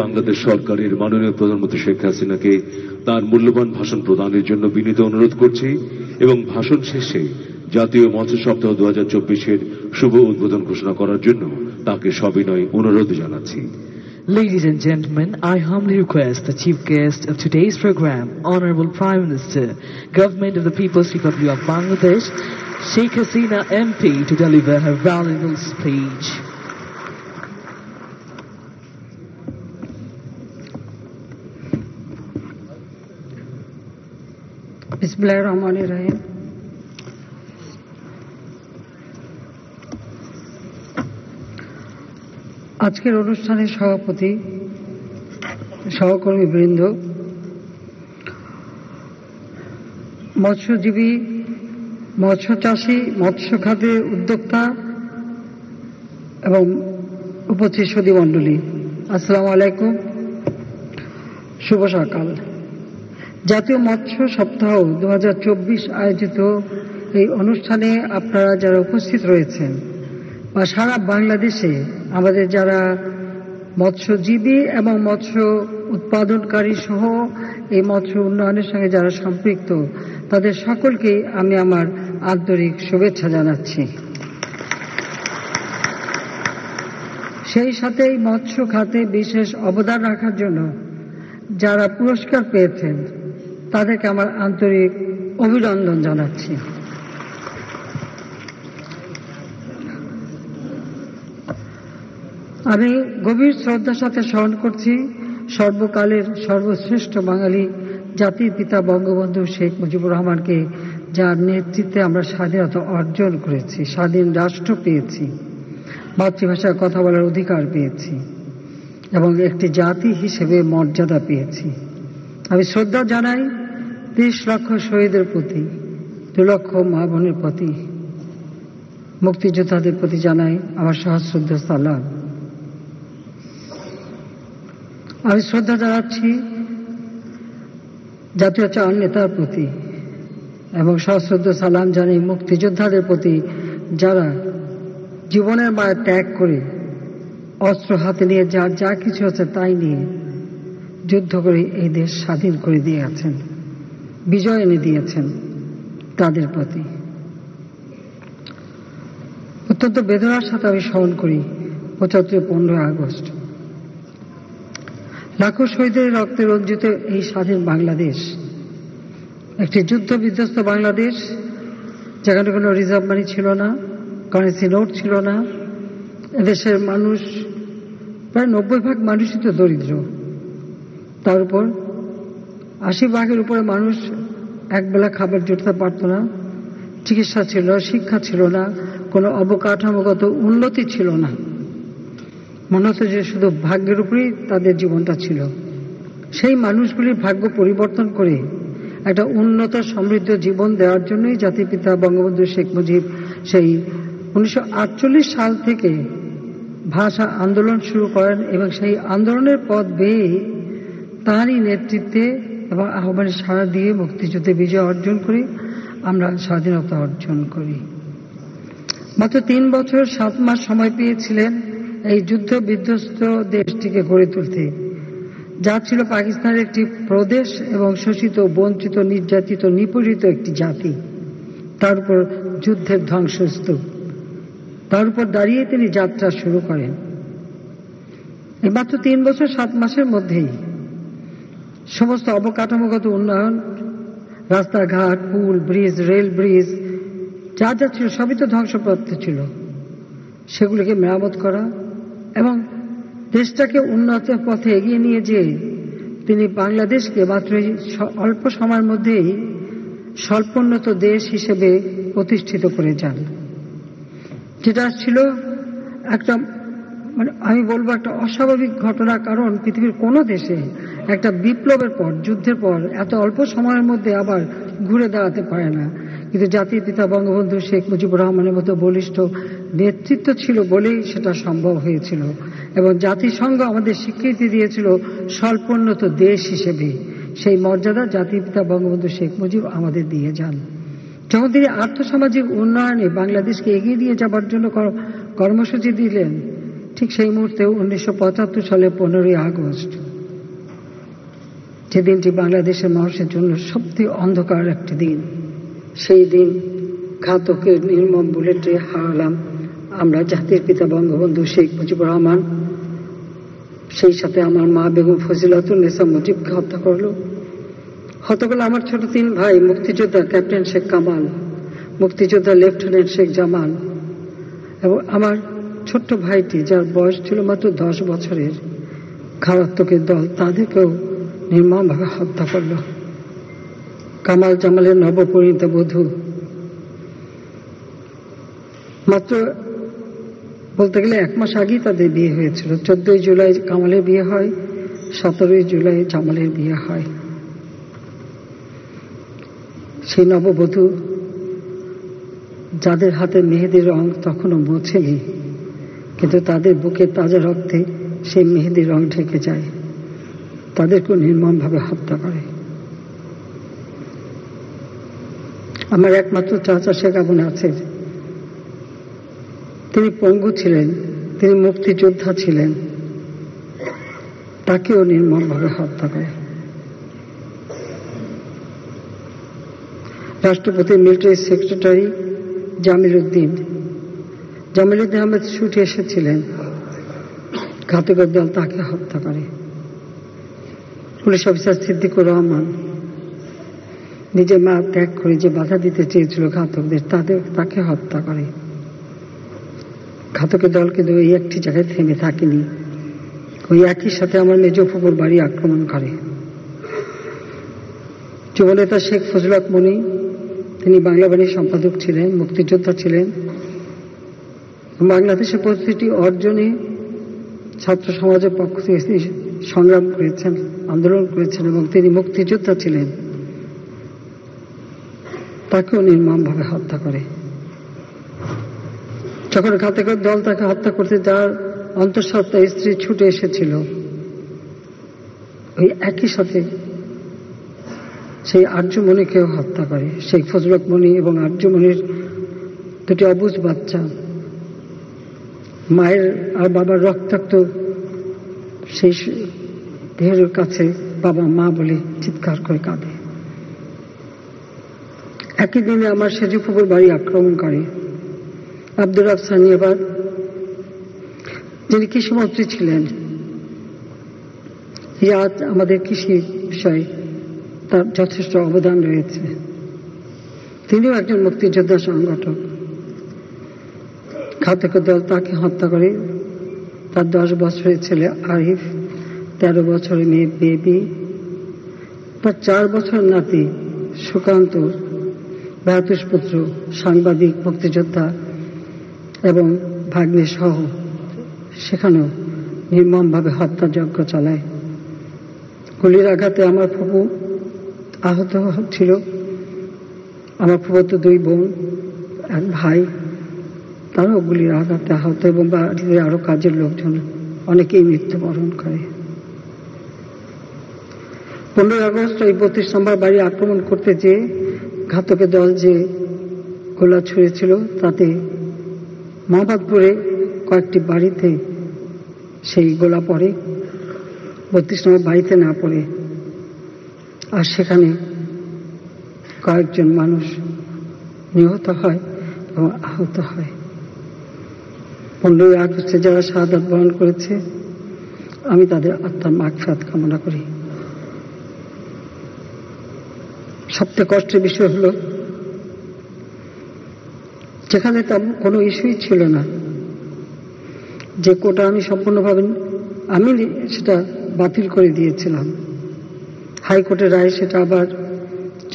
বাংলাদেশ সরকারের মাননীয় প্রধানমন্ত্রী শেখ হাসিনাকে তার মূল্যবান ভাষণ প্রদানের জন্য বিনীত অনুরোধ করছি এবং ভাষণ শেষে জাতীয় মৎস্য সপ্তাহ 2024-এর শুভ উদ্বোধন ঘোষণা করার জন্য তাকে সবিনয় অনুরোধ জানাচ্ছি। Ladies and gentlemen, I humbly request the chief guest of today's program, Honorable Prime Minister, Government of the People's Republic of Bangladesh, Sheikh Hasina MP, to deliver her valuable speech. बिस्मिल्लाहिर्रहमानिर्रहीम। আজকের অনুষ্ঠানের সভাপতি, সহকর্মীবৃন্দ, মৎস্যজীবী, মৎস্য চাষী, মৎস্য খাতের উদ্যোক্তা এবং উপস্থিত সুধী মণ্ডলী, আসসালামু আলাইকুম, শুভ সকাল। জাতীয় মৎস্য সপ্তাহ 2024 আয়োজিত এই অনুষ্ঠানে আপনারা যারা উপস্থিত রয়েছেন বা সারা বাংলাদেশে আমাদের যারা মৎস্যজীবী এবং মৎস্য উৎপাদনকারী সহ এই মৎস্য উন্নয়নের সঙ্গে যারা সম্পৃক্ত, তাদের সকলকে আমি আমার আন্তরিক শুভেচ্ছা জানাচ্ছি। সেই সাথে এই মৎস্য খাতে বিশেষ অবদান রাখার জন্য যারা পুরস্কার পেয়েছেন তাদেরকে আমার আন্তরিক অভিনন্দন জানাচ্ছি। আমি গভীর শ্রদ্ধার সাথে স্মরণ করছি সর্বকালের সর্বশ্রেষ্ঠ বাঙালি জাতির পিতা বঙ্গবন্ধু শেখ মুজিবুর রহমানকে, যার নেতৃত্বে আমরা স্বাধীনতা অর্জন করেছি, স্বাধীন রাষ্ট্র পেয়েছি, মাতৃভাষায় কথা বলার অধিকার পেয়েছি এবং একটি জাতি হিসেবে মর্যাদা পেয়েছি। আমি শ্রদ্ধা জানাই 30 লক্ষ শহীদের প্রতি, 2 লক্ষ মা বোনের প্রতি, মুক্তিযোদ্ধাদের প্রতি জানাই আমার সহস্রদ্ধ সালাম। আমি শ্রদ্ধা জানাচ্ছি জাতীয় চার নেতার প্রতি এবং সহস্রদ্ধ সালাম জানাই মুক্তিযোদ্ধাদের প্রতি, যারা জীবনের মায়া ত্যাগ করে অস্ত্র হাতে নিয়ে যার যা কিছু আছে তাই নিয়ে যুদ্ধ করে এই দেশ স্বাধীন করে দিয়েছেন, বিজয় এনে দিয়েছেন। তাদের প্রতি অত্যন্ত বেদনার সাথে আমি স্মরণ করি 15 আগস্ট লাখো শহীদের রক্তে রঞ্জিত এই স্বাধীন বাংলাদেশ একটি যুদ্ধ বিধ্বস্ত বাংলাদেশ, যেখানে কোনো রিজার্ভ মানি ছিল না, কারেন্সি নোট ছিল না। এদেশের মানুষ প্রায় 90% মানুষই তো দরিদ্র, তার উপর 80% উপরে মানুষ একবেলা খাবার জুটতে পারত না, চিকিৎসা ছিল না, শিক্ষা ছিল না, কোনো অবকাঠামোগত উন্নতি ছিল না। মনে হতো যে শুধু ভাগ্যের উপরেই তাদের জীবনটা ছিল। সেই মানুষগুলির ভাগ্য পরিবর্তন করে একটা উন্নত সমৃদ্ধ জীবন দেওয়ার জন্যই জাতির পিতা বঙ্গবন্ধু শেখ মুজিব সেই 1948 সাল থেকে ভাষা আন্দোলন শুরু করেন এবং সেই আন্দোলনের পথ বেয়ে তাঁরই নেতৃত্বে এবং আহ্বানে সাড়া দিয়ে মুক্তিযুদ্ধে বিজয় অর্জন করে আমরা স্বাধীনতা অর্জন করি। মাত্র 3 বছর 7 মাস সময় পেয়েছিলেন এই যুদ্ধ বিধ্বস্ত দেশটিকে গড়ে তুলতে, যা ছিল পাকিস্তানের একটি প্রদেশ এবং শোষিত, বঞ্চিত, নির্যাতিত, নিপীড়িত একটি জাতি। তার উপর যুদ্ধের ধ্বংসস্তূপ, তার উপর দাঁড়িয়ে তিনি যাত্রা শুরু করেন। এই মাত্র 3 বছর 7 মাসের মধ্যেই সমস্ত অবকাঠামোগত উন্নয়ন, রাস্তাঘাট, পুল, ব্রিজ, রেল ব্রিজ, যা যা ছিল সবই তো ধ্বংসপ্রাপ্ত ছিল, সেগুলিকে মেরামত করা এবং দেশটাকে উন্নতির পথে এগিয়ে নিয়ে যেয়ে তিনি বাংলাদেশকে মাত্র অল্প সময়ের মধ্যেই স্বল্পোন্নত দেশ হিসেবে প্রতিষ্ঠিত করে যান। যেটা ছিল একটা আমি বলবো একটা অস্বাভাবিক ঘটনা, কারণ পৃথিবীর কোনো দেশে একটা বিপ্লবের পর, যুদ্ধের পর এত অল্প সময়ের মধ্যে আবার ঘুরে দাঁড়াতে পারে না। কিন্তু জাতির পিতা বঙ্গবন্ধু শেখ মুজিবুর রহমানের মতো বলিষ্ঠ নেতৃত্ব ছিল বলেই সেটা সম্ভব হয়েছিল এবং জাতিসংঘ আমাদের স্বীকৃতি দিয়েছিল স্বল্পোন্নত দেশ হিসেবে। সেই মর্যাদা জাতির পিতা বঙ্গবন্ধু শেখ মুজিব আমাদের দিয়ে যান। যখন তিনি আর্থসামাজিক উন্নয়নে বাংলাদেশকে এগিয়ে দিয়ে যাবার জন্য কর্মসূচি দিলেন, ঠিক সেই মুহূর্তে 1975 সালে 15ই আগস্ট, যে দিনটি বাংলাদেশের মানুষের জন্য সবচেয়ে অন্ধকার একটি দিন, সেই দিন ঘাতকের নির্মম বুলেটে হারালাম আমরা জাতির পিতা বঙ্গবন্ধু শেখ মুজিবুর রহমান। সেই সাথে আমার মা বেগম ফজিলাতুন্নেসা মুজিবকে হত্যা করলো আমার ছোট 3 ভাই, মুক্তিযোদ্ধা ক্যাপ্টেন শেখ কামাল, মুক্তিযোদ্ধা লেফটেন্যান্ট শেখ জামাল এবং আমার ছোট্ট ভাইটি, যার বয়স ছিল মাত্র 10 বছরের। ঘাতকের দল তাদেরকেও নির্মমভাবে হত্যা করল। কামাল জামালের নবপরিণীত বধূ, মাত্র বলতে গেলে 1 মাস আগেই তাদের বিয়ে হয়েছিল। 14ই জুলাই কামালের বিয়ে হয়, 17ই জুলাই জামালের বিয়ে হয়। সেই নববধূ যাদের হাতে মেহেদির রং তখনও মোছেনি, কিন্তু তাদের বুকে তাজা রক্তে সেই মেহেদির রং ঢেকে যায়, তাদেরকেও নির্মমভাবে হত্যা করে। আমার একমাত্র চাচা শেখ আবু নাসের, তিনি পঙ্গু ছিলেন, তিনি মুক্তিযোদ্ধা ছিলেন, তাকেও নির্মমভাবে হত্যা করে। রাষ্ট্রপতির মিলিটারি সেক্রেটারি জামিল উদ্দিন আহমেদ ছুটে এসেছিলেন, ঘাতকের দল তাকে হত্যা করে। পুলিশ অফিসার সিদ্দিকুর রহমান নিজের মা ত্যাগ করে যে বাধা দিতে চেয়েছিল ঘাতকদের, তাকে হত্যা করে। ঘাতকের দল কিন্তু ওই একটি জায়গায় থেমে থাকেনি, ওই একই সাথে আমার মেজ ফুপুর বাড়ি আক্রমণ করে। যুবনেতা শেখ ফজলুল হক মনি, তিনি বাংলা বাণীর সম্পাদক ছিলেন, মুক্তিযোদ্ধা ছিলেন। বাংলাদেশের প্রতিটি অর্জনে ছাত্র সমাজের পক্ষ থেকে সংগ্রাম করেছেন, আন্দোলন করেছেন এবং তিনি মুক্তিযোদ্ধা ছিলেন, তাকেও নির্মমভাবে হত্যা করে। যখন ঘাতকের দল তাকে হত্যা করতে, যার অন্তঃসত্ত্বা স্ত্রী ছুটে এসেছিল, ওই একই সাথে সেই আর্যমণিকেও হত্যা করে। শেখ ফজলুল হক মনি এবং আর্যমণির 2টি অবুঝ বাচ্চা, মায়ের আর বাবার রক্তাক্ত সেই দেহের কাছে বাবা মা বলে চিৎকার করে কাঁদে। একই দিনে আমার সেজু ফুপুর বাড়ি আক্রমণ করে আব্দুর রাব সানিয়াবাদ, যিনি কৃষিমন্ত্রী ছিলেন। আজ আমাদের কৃষি বিষয়ে তার যথেষ্ট অবদান রয়েছে। তিনিও একজন মুক্তিযোদ্ধা সংগঠক। ঘাতকের দল তাকে হত্যা করে। তার 10 বছরের ছেলে আরিফ, 13 বছরের মেয়ে বেবি, তার 4 বছরের নাতি সুকান্ত, ভ্রাতুষ্পুত্র, সাংবাদিক, মুক্তিযোদ্ধা এবং ভাগ্নে সহ সেখানেও নির্মমভাবে হত্যাযজ্ঞ চালায়। গুলির আঘাতে আমার ফুপু আহত ছিল। আমার ফুপুতো 2 বোন, 1 ভাই, তারাও গুলির আঘাতে আহত এবং বাড়িতে আরো কাজের লোকজন অনেকেই মৃত্যুবরণ করে। 15 আগস্ট ওই 32 নম্বর বাড়ি আক্রমণ করতে যেয়ে ঘাতকের দল যে গোলা ছুঁড়েছিল, তাতে মোহাম্মদপুরে কয়েকটি বাড়িতে সেই গোলা পড়ে, 32 নম্বর বাড়িতে না পড়ে। আর সেখানে কয়েকজন মানুষ নিহত হয় এবং আহত হয়। 15 আগস্টে যারা শাহাদাত বরণ করেছে, আমি তাদের আত্মার মাগফিরাত কামনা করি। সবচেয়ে কষ্টের বিষয় হলো, যেখানে তেমন কোনো ইস্যুই ছিল না, যে কোটা আমি সম্পূর্ণভাবে আমি সেটা বাতিল করে দিয়েছিলাম। হাইকোর্টের রায় সেটা আবার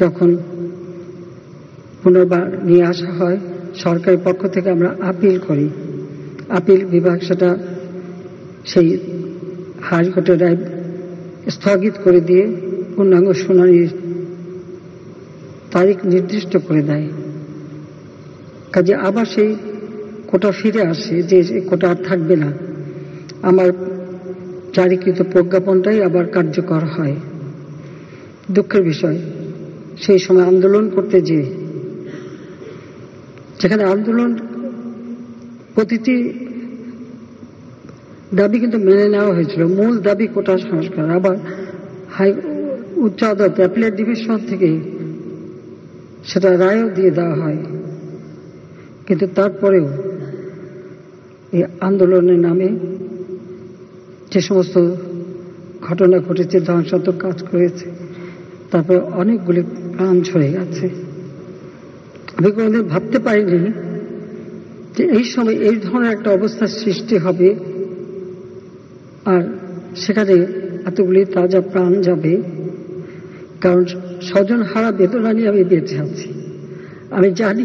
যখন পুনর্বার নিয়ে আসা হয়, সরকারের পক্ষ থেকে আমরা আপিল করি। আপিল বিভাগ সেটা সেই হাইকোর্টের রায় স্থগিত করে দিয়ে পূর্ণাঙ্গ শুনানির তারিখ নির্দিষ্ট করে দেয়। কাজে আবার সেই কোটা ফিরে আসে, যে কোটা আর থাকবে না। আমার জারিকৃত প্রজ্ঞাপনটাই আবার কার্যকর হয়। দুঃখের বিষয়, সেই সময় আন্দোলন করতে যেখানে আন্দোলন প্রতিটি দাবি কিন্তু মেনে নেওয়া হয়েছিল। মূল দাবি কোটা সংস্কার। আবার উচ্চ আদালত অ্যাপিলেট ডিভিশন থেকে সেটা রায়ও দিয়ে দেওয়া হয়। কিন্তু তারপরেও এই আন্দোলনের নামে যে সমস্ত ঘটনা ঘটেছে, ধ্বংসাত্মক কাজ করেছে, তারপরে অনেকগুলি প্রাণ ঝরে গেছে। আমি কোনোদিন ভাবতে পারিনি যে এই সময় এই ধরনের একটা অবস্থার সৃষ্টি হবে, আর সেখানে এতগুলি তাজা প্রাণ যাবে। কারণ স্বজন হারা বেদনা নিয়ে আমি বেঁচে আছি। আমি জানি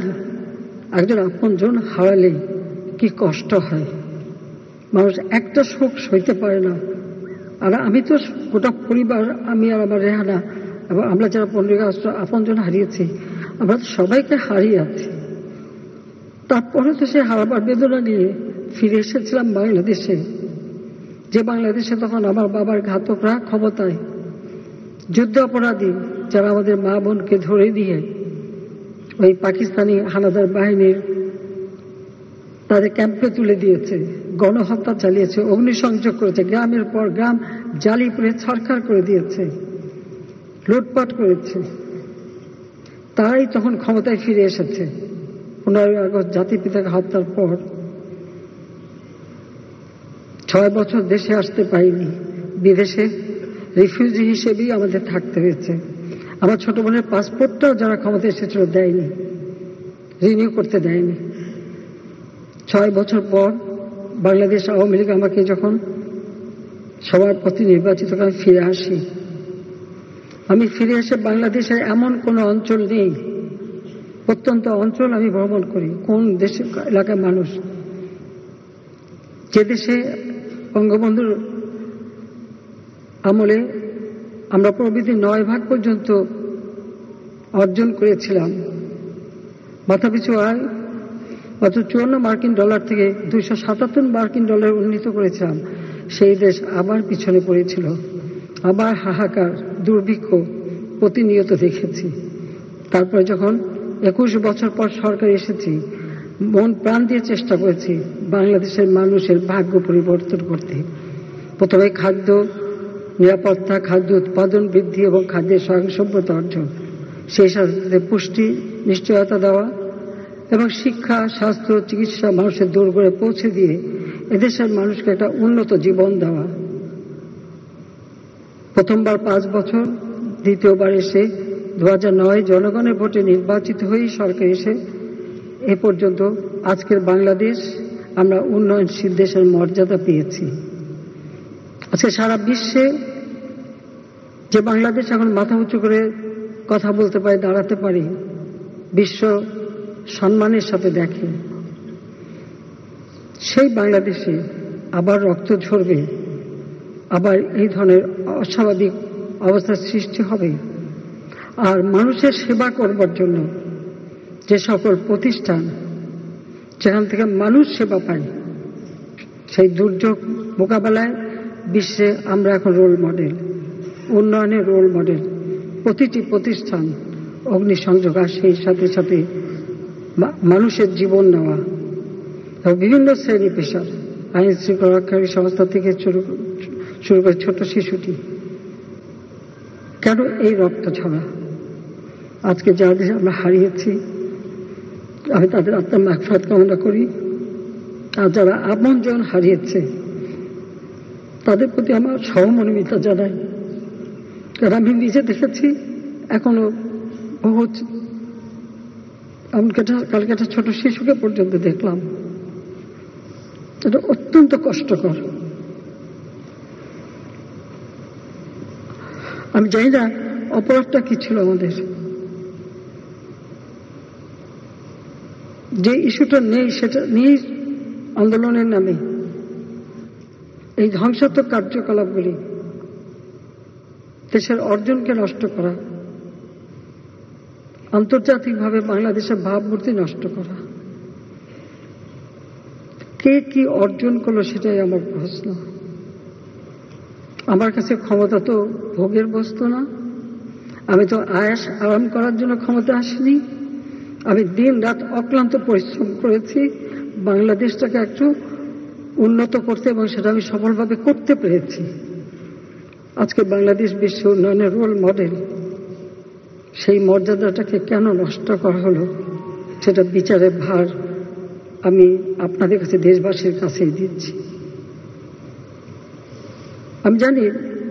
একজন আপনজন হারালে কি কষ্ট হয়। মানুষ একটা শোক সইতে পারে না। আর আমি তো গোটা পরিবার, আমি আর আমার রেহানা এবং আমরা যারা 15 আগস্ট আপনজন হারিয়েছি, আমরা তো সবাইকে হারিয়ে আছি। তারপরে তো সে হারাবার বেদনা নিয়ে ফিরে এসেছিলাম বাংলাদেশে, যে বাংলাদেশে তখন আমার বাবার ঘাতকরা ক্ষমতায়, যুদ্ধ অপরাধী যারা আমাদের মা বোনকে ধরে দিয়ে ওই পাকিস্তানি হানাদার বাহিনীর তাদের ক্যাম্পে তুলে দিয়েছে, গণহত্যা চালিয়েছে, অগ্নিসংযোগ করেছে, গ্রামের পর গ্রাম জ্বালিয়ে পুড়ে ছারখার করে দিয়েছে, লুটপাট করেছে। তারাই তখন ক্ষমতায় ফিরে এসেছে 15 আগস্ট জাতিপিতাকে হত্যার পর। 6 বছর দেশে আসতে পারিনি, বিদেশে রিফিউজি হিসেবেই আমাদের থাকতে হয়েছে। আমার ছোট বোনের পাসপোর্টটাও যারা ক্ষমতা এসেছিল দেয়নি, রিনিউ করতে দেয়নি। 6 বছর পর বাংলাদেশ আওয়ামী লীগ আমাকে যখন সবার প্রতি নির্বাচিত করে ফিরে আসি, আমি ফিরে এসে বাংলাদেশের এমন কোনো অঞ্চল নেই, প্রত্যন্ত অঞ্চল আমি ভ্রমণ করি। কোন দেশে এলাকার মানুষ, যে দেশে বঙ্গবন্ধুর আমলে আমরা প্রবৃদ্ধি 9 ভাগ পর্যন্ত অর্জন করেছিলাম, মাথাপিছু আয় মাত্র $54 থেকে $277 উন্নীত করেছিলাম, সেই দেশ আবার পিছনে পড়েছিল। আবার হাহাকার, দুর্ভিক্ষ প্রতিনিয়ত দেখেছি। তারপরে যখন 21 বছর পর সরকার এসেছি, মন প্রাণ দিয়ে চেষ্টা করেছি বাংলাদেশের মানুষের ভাগ্য পরিবর্তন করতে। প্রথমে খাদ্য নিরাপত্তা, খাদ্য উৎপাদন বৃদ্ধি এবং খাদ্যের স্বয়ংসম্পূর্ণতা অর্জন, সেই সাথে পুষ্টি নিশ্চয়তা দেওয়া এবং শিক্ষা, স্বাস্থ্য, চিকিৎসা মানুষের দোরগোড়ায় পৌঁছে দিয়ে এদেশের মানুষকে একটা উন্নত জীবন দেওয়া। প্রথমবার 5 বছর, দ্বিতীয়বার এসে 2009 জনগণের ভোটে নির্বাচিত হয়েই সরকার এসে এ পর্যন্ত আজকের বাংলাদেশ আমরা উন্নয়নশীল দেশের মর্যাদা পেয়েছি। আজকে সারা বিশ্বে যে বাংলাদেশ এখন মাথা উঁচু করে কথা বলতে পারে, দাঁড়াতে পারে, বিশ্ব সম্মানের সাথে দেখে, সেই বাংলাদেশে আবার রক্ত ঝরবে, আবার এই ধরনের অস্বাভাবিক অবস্থার সৃষ্টি হবে। আর মানুষের সেবা করবার জন্য যে সকল প্রতিষ্ঠান যেখান থেকে মানুষ সেবা পায়, সেই দুর্যোগ মোকাবেলায় বিশ্বে আমরা এখন রোল মডেল, উন্নয়নের রোল মডেল। প্রতিটি প্রতিষ্ঠান অগ্নিসংযোগ, আর সেই সাথে সাথে মানুষের জীবন নেওয়া এবং বিভিন্ন শ্রেণী পেশার আইন শৃঙ্খলা রক্ষাকারী সংস্থা থেকে শুরু করে ছোট শিশুটি। কেন এই রক্ত ঝরা? আজকে যাদের আমরা হারিয়েছি, আমি তাদের আত্মার মাগফিরাত কামনা করি। আর যারা আপনজন হারিয়েছে তাদের প্রতি আমার সহমর্মিতা জানাই। কারণ আমি নিজে দেখেছি, এখনো বহুত, কালকে একটা ছোট শিশুকে পর্যন্ত দেখলাম। এটা অত্যন্ত কষ্টকর। আমি জানি না অপরাধটা কি ছিল আমাদের, যে ইস্যুটা নেই সেটা নিয়েই আন্দোলনের নামে এই ধ্বংসাত্মক কার্যকলাপগুলি, দেশের অর্জনকে নষ্ট করা, আন্তর্জাতিকভাবে বাংলাদেশের ভাবমূর্তি নষ্ট করা, কে কি অর্জন করলো সেটাই আমার প্রশ্ন। আমার কাছে ক্ষমতা তো ভোগের বস্তু না, আমি তো আয়াস আরাম করার জন্য ক্ষমতা আসিনি। আমি দিন রাত অক্লান্ত পরিশ্রম করেছি বাংলাদেশটাকে একটু উন্নত করতে, এবং সেটা আমি সফলভাবে করতে পেরেছি। আজকে বাংলাদেশ বিশ্ব উন্নয়নের রোল মডেল, সেই মর্যাদাটাকে কেন নষ্ট করা হলো, সেটা বিচারের ভার আমি আপনাদের কাছে, দেশবাসীর কাছেই দিচ্ছি। আমি জানি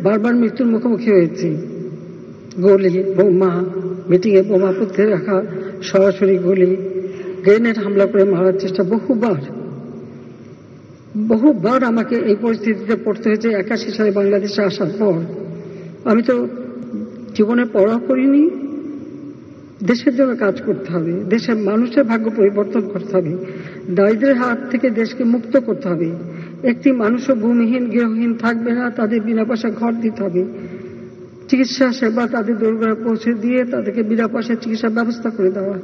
বারবার মৃত্যুর মুখোমুখি হয়েছি। গুলি, বোমা, মিটিংয়ে বোমা পুঁতে রাখা, সরাসরি গুলি, গ্রেনেড হামলা করে মারার চেষ্টা, বহুবার আমাকে এই পরিস্থিতিতে পড়তে হয়েছে 81 সালে বাংলাদেশে আসার পর। আমি তো জীবনে পড়া করিনি। দেশের জন্য কাজ করতে হবে, দেশের মানুষের ভাগ্য পরিবর্তন করতে হবে, দারিদ্র্যের হাত থেকে দেশকে মুক্ত করতে হবে। একটি মানুষও ভূমিহীন, গৃহহীন থাকবে না। তাদের বিনা পয়সা ঘর দিতে হবে, চিকিৎসা সেবা তাদের দোরগোড়ায় পৌঁছে দিয়ে তাদেরকে বিনা পয়সায় চিকিৎসার ব্যবস্থা করে দেওয়া,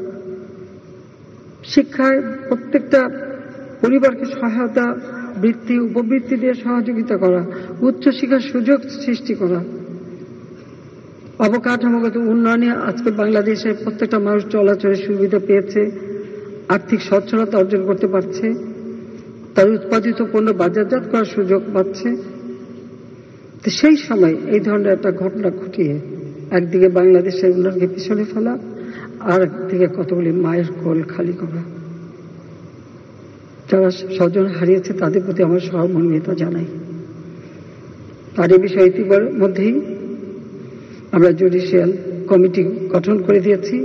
শিক্ষায় প্রত্যেকটা পরিবারকে সহায়তা, বৃত্তি, উপবৃত্তি দিয়ে সহযোগিতা করা, উচ্চশিক্ষার সুযোগ সৃষ্টি করা, অবকাঠামোগত উন্নয়নে আজকে বাংলাদেশের প্রত্যেকটা মানুষ চলাচলের সুবিধা পেয়েছে, আর্থিক সচ্ছলতা অর্জন করতে পারছে, তার উৎপাদিত পণ্য বাজারজাত করার সুযোগ পাচ্ছে। তো সেই সময় এই ধরনের একটা ঘটনা ঘটিয়ে একদিকে বাংলাদেশের উন্নয়নকে পিছনে ফেলা, আর একদিকে কতগুলি মায়ের কোল খালি করা। যারা স্বজন হারিয়েছে তাদের প্রতি আমার সহমর্মিতা জানাই। আর এই বিষয়ে ইতিমধ্যেই আমরা জুডিশিয়াল কমিটি গঠন করে দিয়েছি,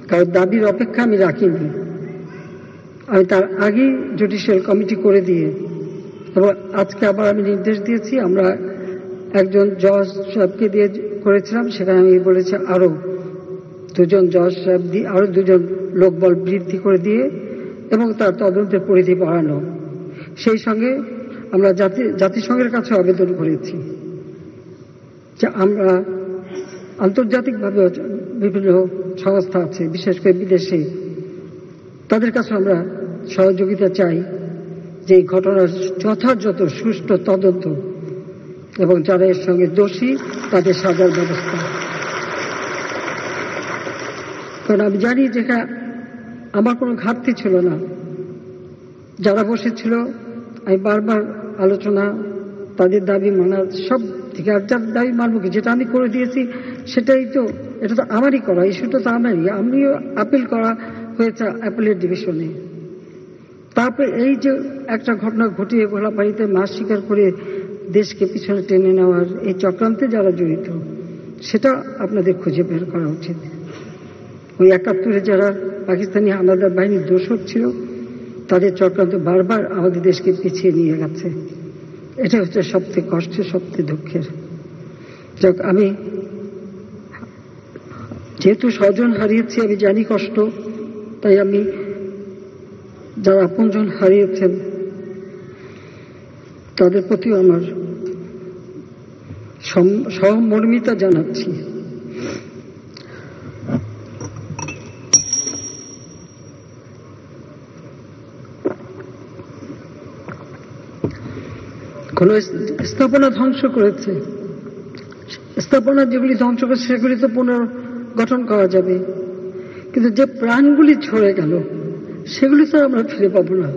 কারণ দাবির অপেক্ষা আমি রাখিনি। আমি তার আগেই জুডিশিয়াল কমিটি করে দিয়ে, এবং আজকে আবার আমি নির্দেশ দিয়েছি, আমরা একজন জজ সাহেবকে দিয়ে করেছিলাম, সেখানে আমি বলেছি আরো 2জন জজ সাহেব দিয়ে, আরো 2জন লোকবল বৃদ্ধি করে দিয়ে, এবং তার তদন্তের পরিধি বাড়ানো। সেই সঙ্গে আমরা জাতিসংঘের কাছে আবেদন করেছি যে আমরা আন্তর্জাতিকভাবে বিভিন্ন সংস্থা আছে, বিশেষ করে বিদেশে, তাদের কাছে আমরা সহযোগিতা চাই যে এই ঘটনার যথাযথ সুষ্ঠু তদন্ত এবং যারা এর সঙ্গে দোষী তাদের সাজার ব্যবস্থা। কারণ আমি জানি যে আমার কোনো ঘাটতি ছিল না। যারা বসেছিল আমি বারবার আলোচনা, তাদের দাবি মানা, সব থেকে আর যার দাবি মানব কি, যেটা আমি করে দিয়েছি সেটাই তো, এটা তো আমারই করা, ইস্যুটা তো আমারই। আমিও আপিল করা হয়েছে অ্যাপিলেট ডিভিশনে। তারপরে এই যে একটা ঘটনা ঘটিয়ে গোলাপাড়িতে মাছ শিকার করে দেশকে পিছনে টেনে নেওয়ার এই চক্রান্তে যারা জড়িত, সেটা আপনাদের খুঁজে বের করা উচিত। ওই 71-এ যারা পাকিস্তানি হানাদার বাহিনীর দোসর ছিল, তাদের চক্রান্ত বারবার আমাদের দেশকে পিছিয়ে নিয়ে গেছে। এটা হচ্ছে সবথেকে কষ্টের, সবথেকে দুঃখের। যাক, আমি যেহেতু স্বজন হারিয়েছি, আমি জানি কষ্ট, তাই আমি যারা আপনজন হারিয়েছেন তাদের প্রতিও আমার সহমর্মিতা জানাচ্ছি। কোন স্থাপনা ধ্বংস করেছে, স্থাপনা যেগুলি ধ্বংস করেছে সেগুলি তো পুনর্গঠন করা যাবে, কিন্তু যে প্রাণগুলি ঝরে গেল সেগুলি তো আমরা ফিরে পাবো না।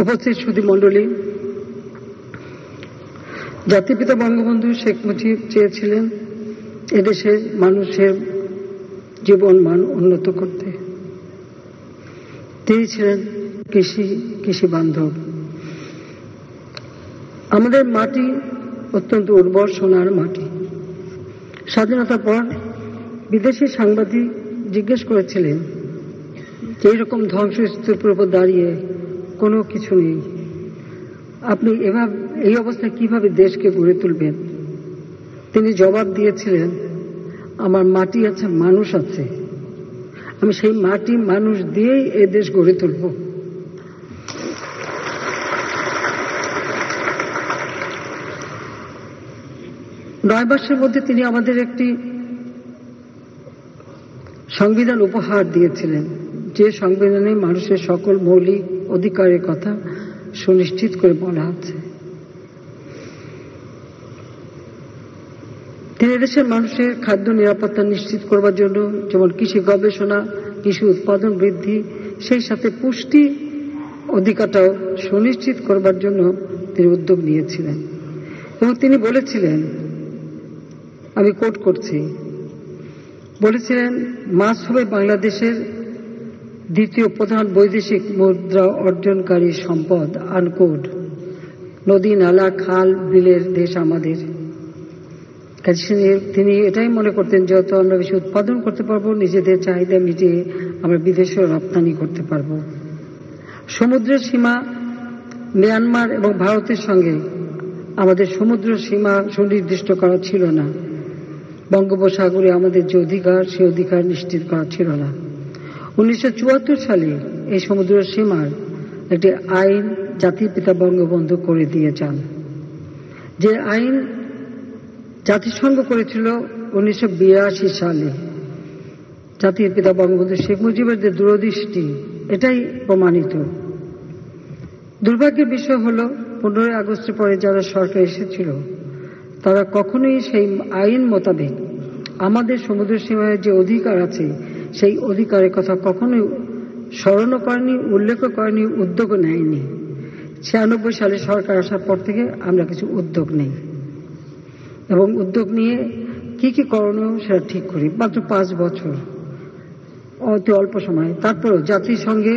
উপস্থিত সুধীমণ্ডলী, জাতিপিতা বঙ্গবন্ধু শেখ মুজিব চেয়েছিলেন এদেশের মানুষের জীবন মান উন্নত করতে। তিনি ছিলেন কৃষি বান্ধব। আমাদের মাটি অত্যন্ত উর্বর, সোনার মাটি। স্বাধীনতার পর বিদেশি সাংবাদিক জিজ্ঞেস করেছিলেন যে এইরকম ধ্বংসস্তূপের উপর দাঁড়িয়ে কোনো কিছু নেই, আপনি এই অবস্থায় কিভাবে দেশকে গড়ে তুলবেন? তিনি জবাব দিয়েছিলেন, আমার মাটি আছে, মানুষ আছে, আমি সেই মাটি মানুষ দিয়েই এই দেশ গড়ে তুলব। 9 মাসের মধ্যে তিনি আমাদের একটি সংবিধান উপহার দিয়েছিলেন, যে সংবিধানে মানুষের সকল মৌলিক অধিকারের কথা সুনিশ্চিত করে বলা আছে। তিনি দেশের মানুষের খাদ্য নিরাপত্তা নিশ্চিত করবার জন্য যেমন কৃষি গবেষণা, কৃষি উৎপাদন বৃদ্ধি, সেই সাথে পুষ্টি অধিকারটাও সুনিশ্চিত করবার জন্য তিনি উদ্যোগ নিয়েছিলেন। এবং তিনি বলেছিলেন, আমি কোট করছি, বলেছিলেন, মাছ হবে বাংলাদেশের দ্বিতীয় প্রধান বৈদেশিক মুদ্রা অর্জনকারী সম্পদ, আনকোড। নদী, নালা, খাল, বিলের দেশ আমাদের। তিনি এটাই মনে করতেন, যত আমরা বেশি উৎপাদন করতে পারবো, নিজেদের চাহিদা মিটিয়ে আমরা বিদেশে রপ্তানি করতে পারবো। সমুদ্রের সীমা মিয়ানমার এবং ভারতের সঙ্গে আমাদের সমুদ্র সীমা সুনির্দিষ্ট করা ছিল না। বঙ্গোপসাগরে আমাদের যে অধিকার, সে অধিকার নিশ্চিত করা ছিল না। 1974 সালে এই সমুদ্র সীমার একটি আইন জাতির পিতা বঙ্গবন্ধু করে দিয়ে যান, যে আইন জাতিসংঘ করেছিল 1982 সালে। জাতির পিতা বঙ্গবন্ধু শেখ মুজিবের যে দূরদৃষ্টি, এটাই প্রমাণিত। দুর্ভাগ্যের বিষয় হল 15 আগস্টের পরে যারা সরকার এসেছিল, তারা কখনোই সেই আইন মোতাবেক আমাদের সমুদ্র সীমায় যে অধিকার আছে, সেই অধিকারের কথা কখনোই স্মরণও করেনি, উল্লেখ করেনি, উদ্যোগও নেয়নি। 96 সালে সরকার আসার পর থেকে আমরা কিছু উদ্যোগ নেই, এবং উদ্যোগ নিয়ে কি কি করণীয় সেটা ঠিক করি। মাত্র 5 বছর, অতি অল্প সময়। তারপরও জাতিসংঘে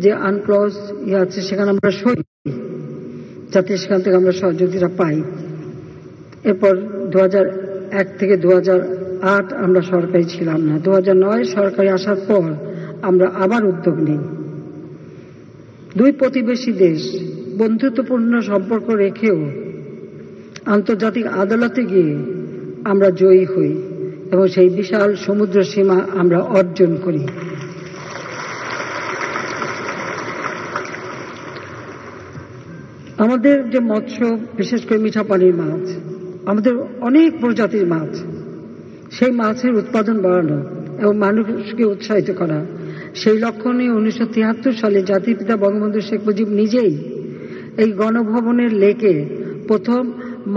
যে আনক্লজ আছে সেখানে আমরা সই, যাতে সেখান থেকে আমরা সহযোগিতা পাই। এরপর 2001 থেকে 2008 আমরা সরকারি ছিলাম না। 2009 সরকারি আসার পর আমরা আবার উদ্যোগ নিই। 2 প্রতিবেশী দেশ বন্ধুত্বপূর্ণ সম্পর্ক রেখেও আন্তর্জাতিক আদালতে গিয়ে আমরা জয়ী হই এবং সেই বিশাল সমুদ্র সীমা আমরা অর্জন করি। আমাদের যে মৎস্য, বিশেষ করে মিঠা পানির মাছ, আমাদের অনেক প্রজাতির মাছ, সেই মাছের উৎপাদন বাড়ানো এবং মানুষকে উৎসাহিত করা, সেই লক্ষ্য নিয়ে 1973 সালে জাতির পিতা বঙ্গবন্ধু শেখ মুজিব নিজেই এই গণভবনের লেকে প্রথম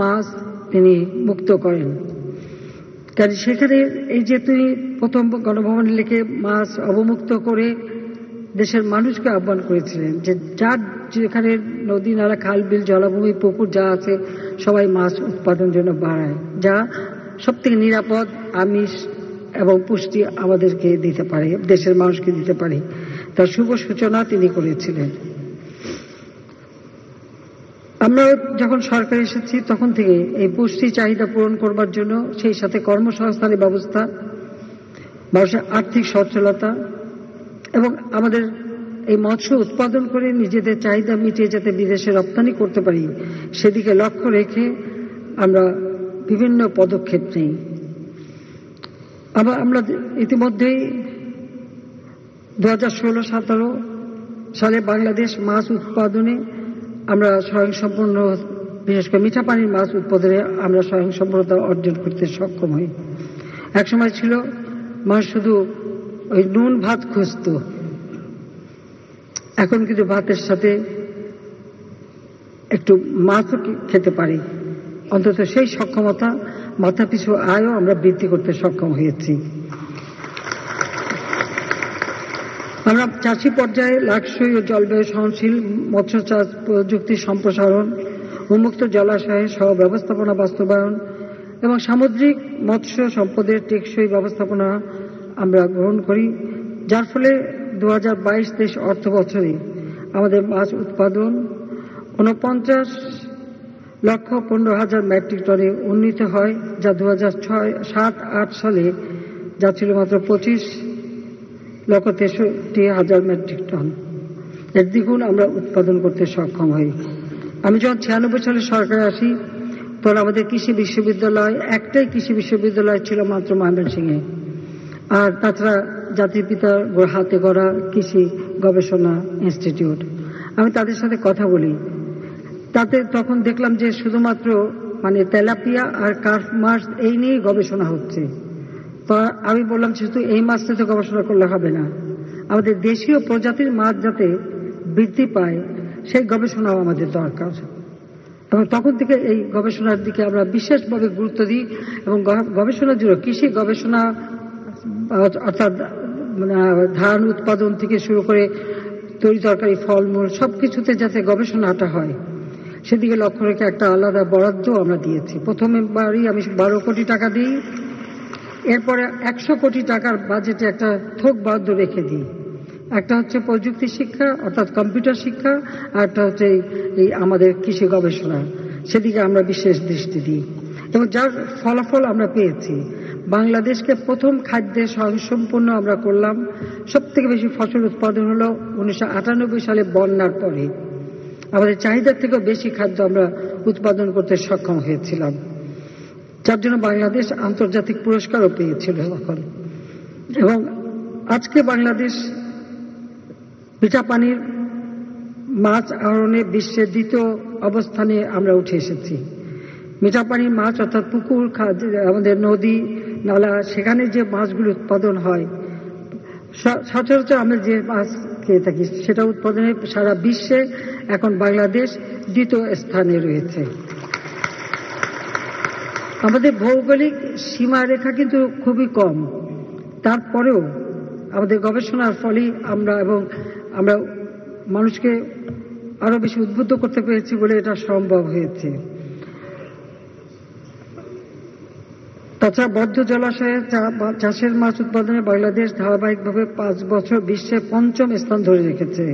মাছ তিনি মুক্ত করেন। কারণ সেখানে এই যে তিনি প্রথম গণভবনের লেকে মাছ অবমুক্ত করে দেশের মানুষকে আহ্বান করেছিলেন যে যার যেখানে নদী, নালা, খাল, বিল, জলাভূমি, পুকুর যা আছে সবাই মাছ উৎপাদনের জন্য বাড়ায়, যা সব থেকে নিরাপদ, আমিষ এবং পুষ্টি আমাদেরকে দিতে পারে, দেশের মানুষকে দিতে পারে। তার শুভ সূচনা তিনি করেছিলেন। আমরা যখন সরকার এসেছি তখন থেকে এই পুষ্টি চাহিদা পূরণ করবার জন্য, সেই সাথে কর্মসংস্থানের ব্যবস্থা, মানুষের আর্থিক সচ্ছলতা এবং আমাদের এই মৎস্য উৎপাদন করে নিজেদের চাহিদা মিটিয়ে যাতে বিদেশে রপ্তানি করতে পারি, সেদিকে লক্ষ্য রেখে আমরা বিভিন্ন পদক্ষেপ নেই। আমরা ইতিমধ্যেই 2016-17 সালে বাংলাদেশ মাছ উৎপাদনে আমরা স্বয়ংসম্পূর্ণ, বিশেষ করে মিঠা পানির মাছ উৎপাদনে আমরা স্বয়ংসম্পূর্ণতা অর্জন করতে সক্ষম হই। একসময় ছিল মানুষ শুধু ওই নুন ভাত খুঁজত, এখন কিন্তু ভাতের সাথে একটু মাছও খেতে পারি। অন্তত সেই সক্ষমতা, মাথা পিছু আয়ও আমরা বৃদ্ধি করতে সক্ষম হয়েছি। আমরা চাষি পর্যায়ে লাকসই ও জলবায়ু সহনশীল মৎস্য চাষ প্রযুক্তির সম্প্রসারণ, উন্মুক্ত জলাশয়ে সহ ব্যবস্থাপনা বাস্তবায়ন এবং সামুদ্রিক মৎস্য সম্পদের টেকসই ব্যবস্থাপনা আমরা গ্রহণ করি, যার ফলে 2022-23 অর্থ বছরে আমাদের মাছ উৎপাদন 49,15,000 মেট্রিক টনে উন্নীত হয়, যা 2007-08 সালে যা ছিল মাত্র 25,63,000 মেট্রিক টন। এর দ্বিগুণ আমরা উৎপাদন করতে সক্ষম হই। আমি যখন 96 সালে সরকারে আসি, তখন আমাদের কৃষি বিশ্ববিদ্যালয়, একটাই কৃষি বিশ্ববিদ্যালয় ছিল মাত্র ময়মনসিংহে, আর তাছাড়া জাতির পিতার হাতে গড়া কৃষি গবেষণা ইনস্টিটিউট। আমি তাদের সাথে কথা বলি, তাতে তখন দেখলাম যে শুধুমাত্র তেলাপিয়া আর কার্প মাছ এই নিয়েই গবেষণা হচ্ছে। তো আমি বললাম শুধু এই মাছ নিয়ে তো গবেষণা করলে হবে না, আমাদের দেশীয় প্রজাতির মাছ যাতে বৃদ্ধি পায় সেই গবেষণাও আমাদের দরকার। এবং তখন থেকে এই গবেষণার দিকে আমরা বিশেষভাবে গুরুত্ব দিই এবং গবেষণার জন্য কৃষি গবেষণা অর্থাৎ ধান উৎপাদন থেকে শুরু করে তরি তরকারি ফলমূল সবকিছুতে যাতে গবেষণাটা হয় সেদিকে লক্ষ্য রেখে একটা আলাদা বরাদ্দ আমরা দিয়েছি। প্রথমবারই আমি 12 কোটি টাকা দিই, এরপরে 100 কোটি টাকার বাজেটে একটা থোক বরাদ্দ রেখে দিই। একটা হচ্ছে প্রযুক্তি শিক্ষা অর্থাৎ কম্পিউটার শিক্ষা, আর একটা হচ্ছে এই আমাদের কৃষি গবেষণা, সেদিকে আমরা বিশেষ দৃষ্টি দিই এবং যার ফলাফল আমরা পেয়েছি। বাংলাদেশকে প্রথম খাদ্যে স্বয়ংসম্পূর্ণ আমরা করলাম। সবথেকে বেশি ফসল উৎপাদন হলো 1998 সালে বন্যার পরে। আমাদের চাহিদার থেকেও বেশি খাদ্য আমরা উৎপাদন করতে সক্ষম হয়েছিলাম, যার জন্য বাংলাদেশ আন্তর্জাতিক পুরস্কারও পেয়েছিল তখন। এবং আজকে বাংলাদেশ মিঠা পানির মাছ আহরণে বিশ্বের 2য় অবস্থানে আমরা উঠে এসেছি। মিঠা পানির মাছ অর্থাৎ পুকুর, আমাদের নদী নালা, সেখানে যে মাছগুলো উৎপাদন হয় সচরাচর আমরা যে মাছ খেয়ে থাকি সেটা উৎপাদনে সারা বিশ্বে এখন বাংলাদেশ 2য় স্থানে রয়েছে। আমাদের ভৌগোলিক সীমারেখা কিন্তু খুবই কম, তারপরেও আমাদের গবেষণার ফলে আমরা মানুষকে আরো বেশি উদ্বুদ্ধ করতে পেরেছি বলে এটা সম্ভব হয়েছে। তাছাড়া বদ্ধ জলাশয়ে চাষের মাছ উৎপাদনে বাংলাদেশ ধারাবাহিকভাবে 5 বছর বিশ্বে 5ম স্থান ধরে রেখেছে।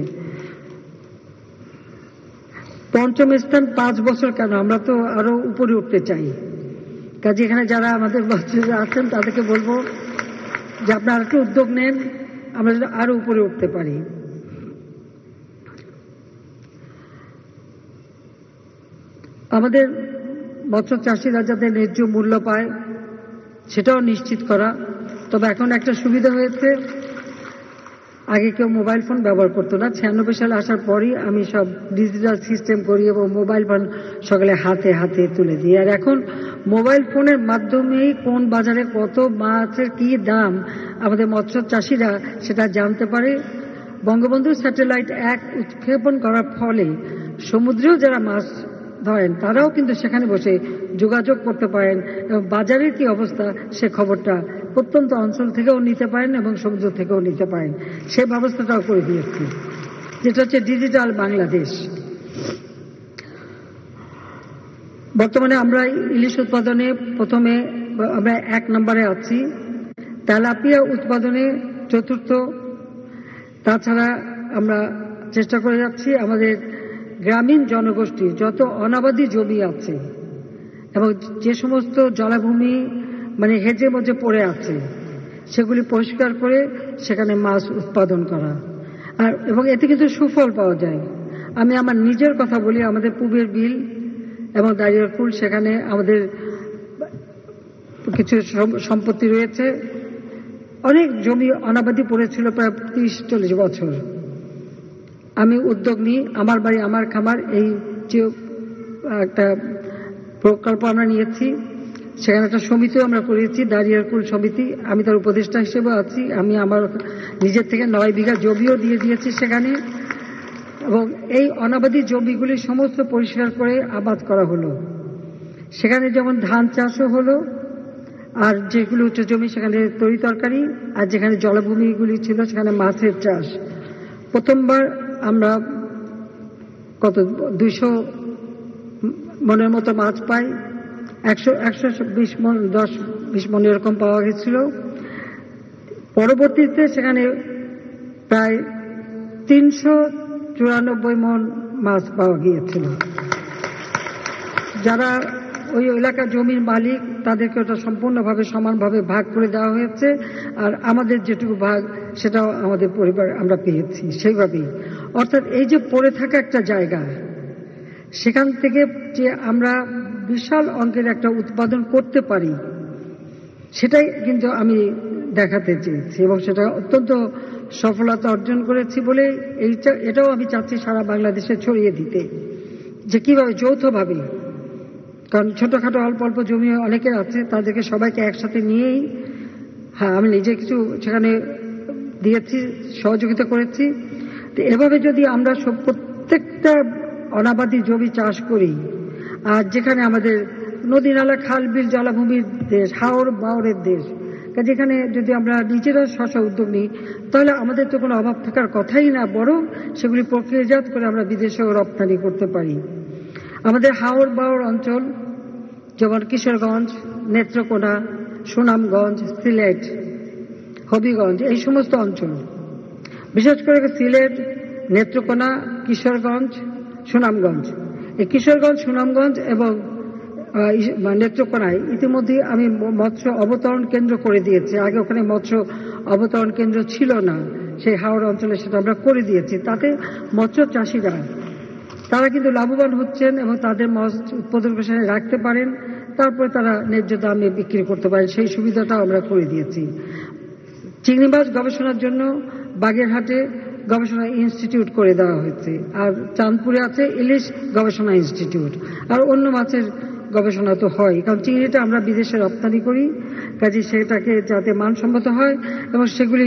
5ম স্থান 5 বছর কেন, আমরা তো আরো উপরে উঠতে চাই। কাজে এখানে যারা আমাদের বাচ্চারা আছেন তাদেরকে বলবো যে আপনারা একটু উদ্যোগ নেন, আমরা আরো উপরে উঠতে পারি। আমাদের মৎস্য চাষিরা যাতে ন্যায্য মূল্য পায় সেটাও নিশ্চিত করা। তবে এখন একটা সুবিধা হয়েছে, আগে কেউ মোবাইল ফোন ব্যবহার করতো না। 96 সালে আসার পরই আমি সব ডিজিটাল সিস্টেম করি এবং মোবাইল ফোন সকালে হাতে হাতে তুলে দিই। আর এখন মোবাইল ফোনের মাধ্যমেই কোন বাজারে কত মাছের কি দাম আমাদের মৎস্য চাষিরা সেটা জানতে পারে। বঙ্গবন্ধু স্যাটেলাইট 1 উৎক্ষেপণ করার ফলে সমুদ্রেও যারা মাছ ধরেন তারাও কিন্তু সেখানে বসে যোগাযোগ করতে পারেন এবং বাজারের কি অবস্থা সে খবরটা প্রত্যন্ত অঞ্চল থেকেও নিতে পারেন এবং সমুদ্র থেকেও নিতে পারেন। সেই ব্যবস্থাটাও করে দিয়েছি, যেটা হচ্ছে ডিজিটাল বাংলাদেশ। বর্তমানে আমরা ইলিশ উৎপাদনে প্রথমে আমরা 1 নম্বরে আছি, তেলাপিয়া উৎপাদনে 4র্থ। তাছাড়া আমরা চেষ্টা করে যাচ্ছি আমাদের গ্রামীণ জনগোষ্ঠী যত অনাবাদী জমি আছে এবং যে সমস্ত জলাভূমি হেজে মজে পড়ে আছে সেগুলি পরিষ্কার করে সেখানে মাছ উৎপাদন করা, এবং এতে কিন্তু সুফল পাওয়া যায়। আমি আমার নিজের কথা বলি, আমাদের পূবের বিল এবং দাঁড়িয়ারপুল সেখানে আমাদের কিছু সম্পত্তি রয়েছে। অনেক জমি অনাবাদী পড়েছিল প্রায় 30-40 বছর। আমি উদ্যোগ নিই, আমার বাড়ি আমার খামার, এই যে একটা প্রকল্প আমরা নিয়েছি, সেখানে একটা সমিতিও আমরা করেছি, দাঁড়িয়ারপুল সমিতি। আমি তার উপদেষ্টা হিসেবে আছি। আমি আমার নিজের থেকে 9 বিঘা জমিও দিয়ে দিয়েছি সেখানে, এবং এই অনাবাদী জমিগুলি সমস্ত পরিষ্কার করে আবাদ করা হলো। সেখানে যেমন ধান চাষও হলো, আর যেগুলো উচ্চ জমি সেখানে তরি তরকারি, আর যেখানে জলাভূমিগুলি ছিল সেখানে মাছের চাষ। প্রথমবার আমরা 200 মনের মতো মাছ পাই, 120 মন 10-20 মন এরকম পাওয়া গেছিল। পরবর্তীতে সেখানে প্রায় 394 মন মাছ পাওয়া গিয়েছিল। যারা ওই এলাকার জমির মালিক তাদেরকে ওটা সম্পূর্ণভাবে সমানভাবে ভাগ করে দেওয়া হয়েছে, আর আমাদের যেটুকু ভাগ সেটাও আমাদের পরিবার আমরা পেয়েছি সেইভাবেই। অর্থাৎ এই যে পড়ে থাকা একটা জায়গা, সেখান থেকে যে আমরা বিশাল অঙ্কের একটা উৎপাদন করতে পারি সেটাই কিন্তু আমি দেখাতে চেয়েছি, এবং সেটা অত্যন্ত সফলতা অর্জন করেছি বলে এটাও আমি চাচ্ছি সারা বাংলাদেশে ছড়িয়ে দিতে, যে কিভাবে যৌথভাবে, কারণ ছোটখাটো অল্প অল্প জমি অনেকের আছে, তাদেরকে সবাইকে একসাথে নিয়েই হ্যাঁ, আমি নিজে কিছু সেখানে দিয়েছি, সহযোগিতা করেছি। তো এভাবে যদি আমরা প্রত্যেকটা অনাবাদী জমি চাষ করি, আর যেখানে আমাদের নদী নালা খাল বিল জলাভূমির দেশ, হাওর বাওরের দেশ, যেখানে যদি আমরা নিজেরা স্ব উদ্যোগ নিই, তাহলে আমাদের তো কোনো অভাব থাকার কথাই না, বরং সেগুলি প্রক্রিয়াজাত করে আমরা বিদেশেও রপ্তানি করতে পারি। আমাদের হাওর বাওর অঞ্চল যেমন কিশোরগঞ্জ, নেত্রকোনা, সুনামগঞ্জ, সিলেট, হবিগঞ্জ, এই সমস্ত অঞ্চল, বিশেষ করে সিলেট, নেত্রকোনা, কিশোরগঞ্জ, সুনামগঞ্জ, এই কিশোরগঞ্জ, সুনামগঞ্জ এবং নেত্রকোনায় ইতিমধ্যে আমি মৎস্য অবতরণ কেন্দ্র করে দিয়েছি। আগে ওখানে মৎস্য অবতরণ কেন্দ্র ছিল না, সেই হাওড় অঞ্চলে সেটা আমরা করে দিয়েছি। তাতে মৎস্য চাষিরা তারা কিন্তু লাভবান হচ্ছেন এবং তাদের মাছ উৎপাদন পেশায় রাখতে পারেন, তারপরে তারা ন্যায্য দামে বিক্রি করতে পারেন, সেই সুবিধাটাও আমরা করে দিয়েছি। চিংড়ি মাছ গবেষণার জন্য বাগেরহাটে গবেষণা ইনস্টিটিউট করে দেওয়া হয়েছে, আর চাঁদপুরে আছে ইলিশ গবেষণা ইনস্টিটিউট। আর অন্য মাছের গবেষণা তো হয়, কারণ চিংড়িটা আমরা বিদেশে রপ্তানি করি, কাজে সেটাকে যাতে মানসম্মত হয় এবং সেগুলি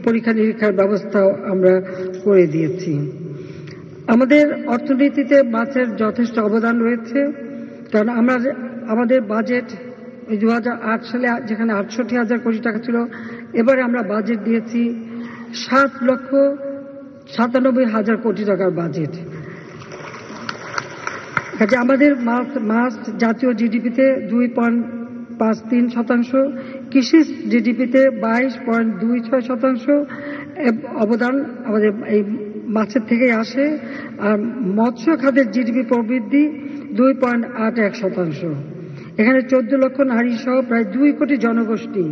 পরীক্ষা নিরীক্ষার ব্যবস্থাও আমরা করে দিয়েছি। আমাদের অর্থনীতিতে মাছের যথেষ্ট অবদান রয়েছে, কারণ আমাদের বাজেট 2008 সালে যেখানে 68,000 কোটি টাকা ছিল, এবারে আমরা বাজেট দিয়েছি 7,97,000 কোটি টাকার বাজেট। কাজে আমাদের মাছ জাতীয় জিডিপিতে 2.53%, কৃষি জিডিপিতে 22.26% অবদান আমাদের এই মাছের থেকেই আসে। আর মৎস্য খাতের জিডিপি প্রবৃদ্ধি 2.81%। এখানে 14 লক্ষ নারী সহ প্রায় 2 কোটি জনগোষ্ঠী,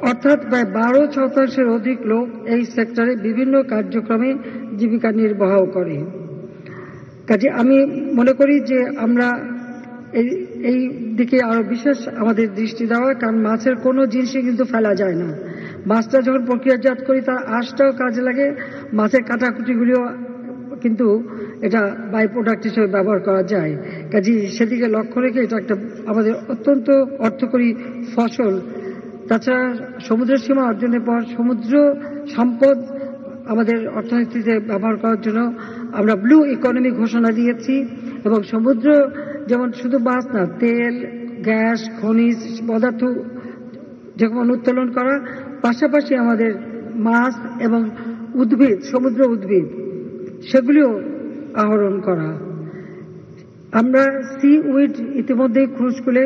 অর্থাৎ প্রায় 12% অধিক লোক এই সেক্টরে বিভিন্ন কার্যক্রমে জীবিকা নির্বাহ করে। কাজে আমি মনে করি যে আমরা এই দিকে আরো বিশেষ আমাদের দৃষ্টি দেওয়া, কারণ মাছের কোনো জিনিসই কিন্তু ফেলা যায় না। মাছটা যখন প্রক্রিয়াজাত করি তার আঁশটাও কাজে লাগে, মাছের কাটাকুটিগুলিও কিন্তু এটা বাই প্রোডাক্ট হিসেবে ব্যবহার করা যায়। কাজে সেদিকে লক্ষ্য রেখে এটা একটা আমাদের অত্যন্ত অর্থকরী ফসল। তাছাড়া সমুদ্রের সীমা অর্জনের পর সমুদ্র সম্পদ আমাদের অর্থনীতিতে ব্যবহার করার জন্য আমরা ব্লু ইকোনমি ঘোষণা দিয়েছি, এবং সমুদ্র যেমন শুধু মাছ না, তেল, গ্যাস, খনিজ পদার্থ যেমন উত্তোলন করা, পাশাপাশি আমাদের মাছ এবং উদ্ভিদ, সমুদ্র উদ্ভিদ, সেগুলিও আহরণ করা। আমরা সি উইড ইতিমধ্যে ক্রুজকুলে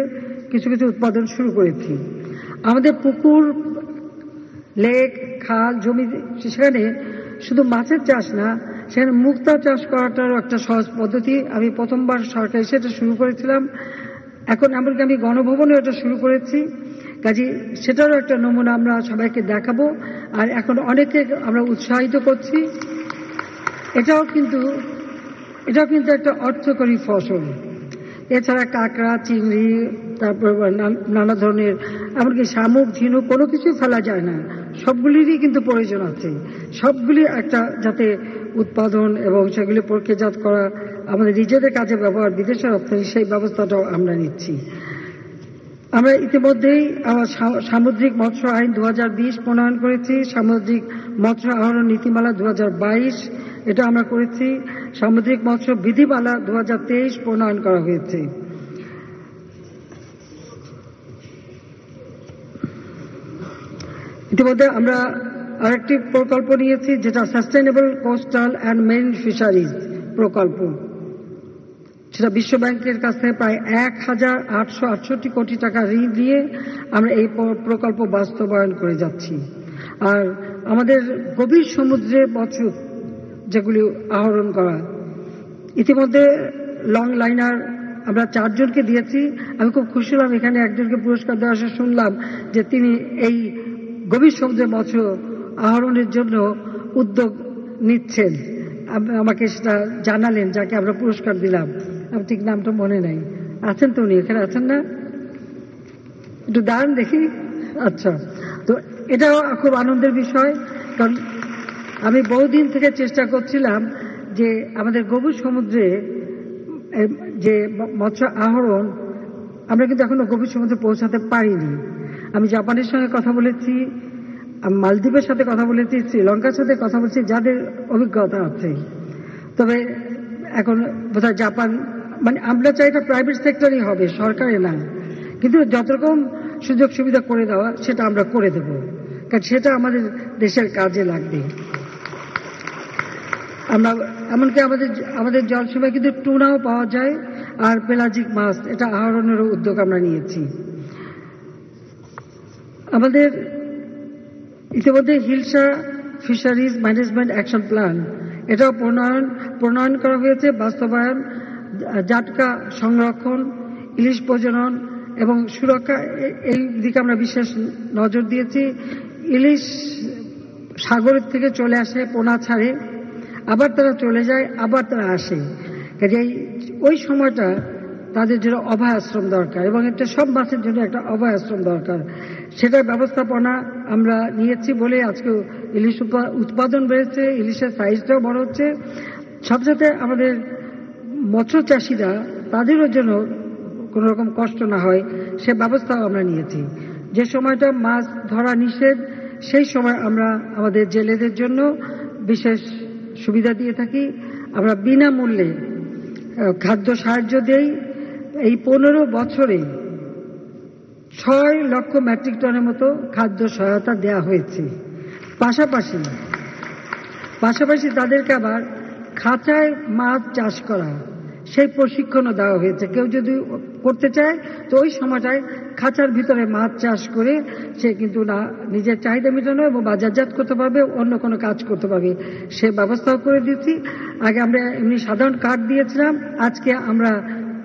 কিছু কিছু উৎপাদন শুরু করেছি। আমাদের পুকুর, লেক, খাল, জমি, সেখানে শুধু মাছের চাষ না, সেখানে মুক্তা চাষ করাটারও একটা সহজ পদ্ধতি। আমি প্রথমবার সরকারি সেটা শুরু করেছিলাম, এখন এমনকি আমি গণভবনে এটা শুরু করেছি। কাজে সেটারও একটা নমুনা আমরা সবাইকে দেখাবো, আর এখন অনেকে আমরা উৎসাহিত করছি। এটাও কিন্তু একটা অর্থকরী ফসল। এছাড়া কাঁকড়া, চিংড়ি, তারপর নানা ধরনের এমনকি শামুক, ঝিনুক, কোনো কিছুই ফেলা যায় না, সবগুলিরই কিন্তু প্রয়োজন আছে। সবগুলি একটা যাতে উৎপাদন এবং সেগুলি প্রক্রিয়াজাত করা, আমাদের নিজেদের কাজে ব্যবহার, বিদেশে রপ্তানি, সেই ব্যবস্থাটাও আমরা নিচ্ছি। আমরা ইতিমধ্যেই সামুদ্রিক মৎস্য আইন 2020 প্রণয়ন করেছি, সামুদ্রিক মৎস্য আহরণ নীতিমালা 2022 এটা আমরা করেছি, সামুদ্রিক মৎস্য বিধিমালা 2023 প্রণয়ন করা হয়েছে। ইতিমধ্যে আমরা আরেকটি প্রকল্প নিয়েছি, যেটা sustainable coastal and marine fisheries প্রকল্প। সেটা বিশ্ব ব্যাংকের কাছে প্রায় 1,868 কোটি টাকা ঋণ দিয়ে আমরা এই প্রকল্প বাস্তবায়ন করে যাচ্ছি। আর আমাদের গভীর সমুদ্রে মৎস্য যেগুলি আহরণ করা, ইতিমধ্যে লং লাইনার আমরা 4 জনকে দিয়েছি। আমি খুব খুশি হলাম, এখানে একজনকে পুরস্কার দেওয়া শুনলাম যে তিনি এই গভীর সমুদ্রে মৎস্য আহরণের জন্য উদ্যোগ নিচ্ছেন। আমাকে সেটা জানালেন, যাকে আমরা পুরস্কার দিলাম। আমি ঠিক নামটা মনে নাই, আছেন তো উনি এখানে আছেন না? একটু দাঁড়ান দেখি। আচ্ছা, তো এটাও খুব আনন্দের বিষয়, কারণ আমি বহুদিন থেকে চেষ্টা করছিলাম যে আমাদের গভীর সমুদ্রে যে মৎস্য আহরণ, আমরা কিন্তু এখনো গভীর সমুদ্রে পৌঁছাতে পারিনি। আমি জাপানের সঙ্গে কথা বলেছি, আমি মালদ্বীপের সাথে কথা বলেছি, শ্রীলঙ্কার সাথে কথা বলছি, যাদের অভিজ্ঞতা আছে। তবে এখন বোধহয় জাপান, মানে আমরা চাই এটা প্রাইভেট সেক্টরই হবে, সরকারে না, কিন্তু যত রকম সুযোগ সুবিধা করে দেওয়া সেটা আমরা করে দেব, কারণ সেটা আমাদের দেশের কাজে লাগবে। আমরা এমনকি আমাদের জলসীমায় কিন্তু টুনাও পাওয়া যায়, আর পেলাজিক মাছ এটা আহরণেরও উদ্যোগ আমরা নিয়েছি। আমাদের ইতিমধ্যে hilsa fisheries management action plan এটাও প্রণয়ন করা হয়েছে, বাস্তবায়ন, জাটকা সংরক্ষণ, ইলিশ প্রজনন এবং সুরক্ষা, এই দিকে আমরা বিশেষ নজর দিয়েছি। ইলিশ সাগরের থেকে চলে আসে, পোনা ছাড়ে, আবার তারা চলে যায়, আবার তারা আসে, কাজে ওই সময়টা তাদের জন্য অভয় আশ্রম দরকার, এবং এটা সব মাছের জন্য একটা অভয় আশ্রম দরকার। সেটার ব্যবস্থাপনা আমরা নিয়েছি বলে আজকে ইলিশ উৎপাদন বেড়েছে, ইলিশের সাইজটাও বড় হচ্ছে। সাথে আমাদের মৎস্য চাষিরা, তাদেরও জন্য কোনো রকম কষ্ট না হয় সে ব্যবস্থাও আমরা নিয়েছি। যে সময়টা মাছ ধরা নিষেধ, সেই সময় আমরা আমাদের জেলেদের জন্য বিশেষ সুবিধা দিয়ে থাকি। আমরা বিনামূল্যে খাদ্য সাহায্য দেই। এই 15 বছরে 6 লক্ষ মেট্রিক টনের মতো খাদ্য সহায়তা দেওয়া হয়েছে। পাশাপাশি তাদেরকে আবার খাঁচায় মাছ চাষ করা সেই প্রশিক্ষণও দেওয়া হয়েছে। কেউ যদি করতে চায় তো ওই সময়টায় খাঁচার ভিতরে মাছ চাষ করে সে কিন্তু না নিজের চাহিদা মেটানো এবং বাজারজাত করতে পারবে, অন্য কোনো কাজ করতে পারবে, সে ব্যবস্থাও করে দিচ্ছি। আগে আমরা এমনি সাধারণ কার্ড দিয়েছিলাম, আজকে আমরা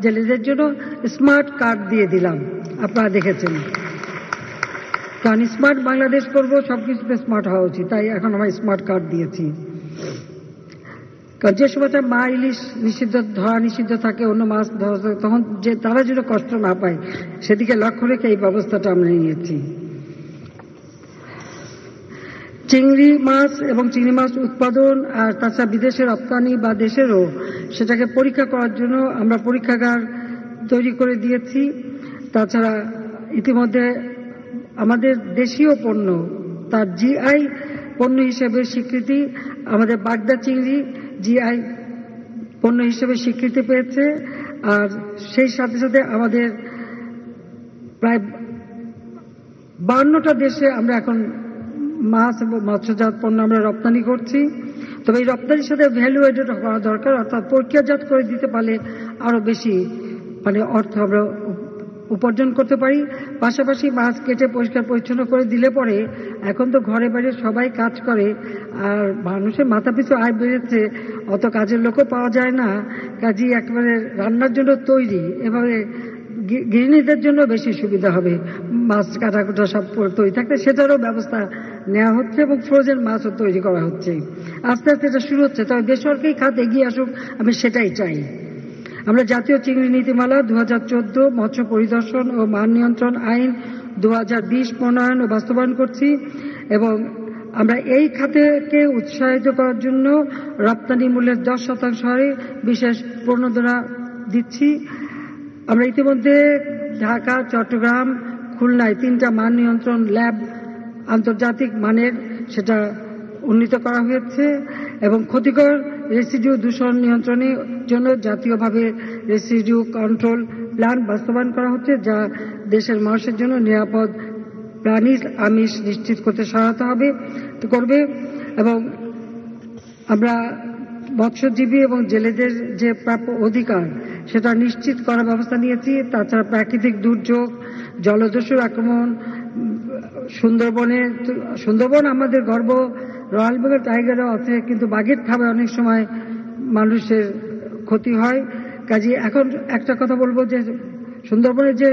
জেলেদের জন্য স্মার্ট কার্ড দিয়ে দিলাম, আপনারা দেখেছেন। কারণ স্মার্ট বাংলাদেশ করব, সবকিছুতে স্মার্ট হওয়া উচিত, তাই এখন আমরা স্মার্ট কার্ড দিয়েছি। কারণ যে সময়টা মা ইলিশ ধরা নিষিদ্ধ থাকে, অন্য মাছ ধরা থাকে, তখন যে তারা যেন কষ্ট না পায় সেদিকে লক্ষ্য রেখে এই ব্যবস্থাটা আমরা নিয়েছি। চিংড়ি মাছ এবং চিংড়ি মাছ উৎপাদন আর তাছাড়া বিদেশে রপ্তানি বা দেশেরও সেটাকে পরীক্ষা করার জন্য আমরা পরীক্ষাগার তৈরি করে দিয়েছি। তাছাড়া ইতিমধ্যে আমাদের দেশীয় পণ্য তার জিআই পণ্য হিসেবে স্বীকৃতি, আমাদের বাগদা চিংড়ি জিআই পণ্য হিসেবে স্বীকৃতি পেয়েছে। আর সেই সাথে সাথে আমাদের প্রায় 52টা দেশে আমরা এখন মাছ এবং মৎস্যজাত পণ্য আমরা রপ্তানি করছি। তবে এই রপ্তানির সাথে ভ্যালু এডেড হওয়া দরকার, অর্থাৎ প্রক্রিয়াজাত করে দিতে পারলে আরো বেশি অর্থ আমরা উপার্জন করতে পারি। পাশাপাশি মাছ কেটে পরিষ্কার পরিচ্ছন্ন করে দিলে পরে, এখন তো ঘরে বাইরে সবাই কাজ করে আর মানুষের মাথা পিছু আয় বেড়েছে, অত কাজের লোকও পাওয়া যায় না, কাজেই একেবারে রান্নার জন্য তৈরি, এভাবে গৃহিণীদের জন্য বেশি সুবিধা হবে। মাছ কাটাকুটা সব তৈরি থাকতে সেটারও ব্যবস্থা নেওয়া হচ্ছে এবং ফ্রোজেন মাছও তৈরি করা হচ্ছে। আস্তে আস্তে এটা শুরু হচ্ছে, তবে বেসরকারি খাত এগিয়ে আসুক, আমি সেটাই চাই। আমরা জাতীয় চিংড়ি নীতিমালা 2014, মৎস্য পরিদর্শন ও মান নিয়ন্ত্রণ আইন 2020 প্রণয়ন ও বাস্তবায়ন করছি এবং আমরা এই খাতকে উৎসাহিত করার জন্য রপ্তানি মূল্যের 10% হারে বিশেষ প্রণোদনা দিচ্ছি। আমরা ইতিমধ্যে ঢাকা, চট্টগ্রাম, খুলনায় 3টা মান নিয়ন্ত্রণ ল্যাব আন্তর্জাতিক মানের সেটা উন্নীত করা হয়েছে এবং ক্ষতিকর রেসিডিউ দূষণ নিয়ন্ত্রণের জন্য জাতীয়ভাবে রেসিডিউ কন্ট্রোল প্ল্যান বাস্তবায়ন করা হচ্ছে, যা দেশের মানুষের জন্য নিরাপদ প্রাণীর আমিষ নিশ্চিত করতে সহায়তা করবে। এবং আমরা মৎস্যজীবী এবং জেলেদের যে প্রাপ্য অধিকার সেটা নিশ্চিত করার ব্যবস্থা নিয়েছি। তাছাড়া প্রাকৃতিক দুর্যোগ, জলদস্যুর আক্রমণ, সুন্দরবন আমাদের গর্ব, রয়্যাল বেঙ্গল টাইগারও আছে, কিন্তু বাঘের থাবায় অনেক সময় মানুষের ক্ষতি হয়। কাজে এখন একটা কথা বলবো যে সুন্দরবনে যে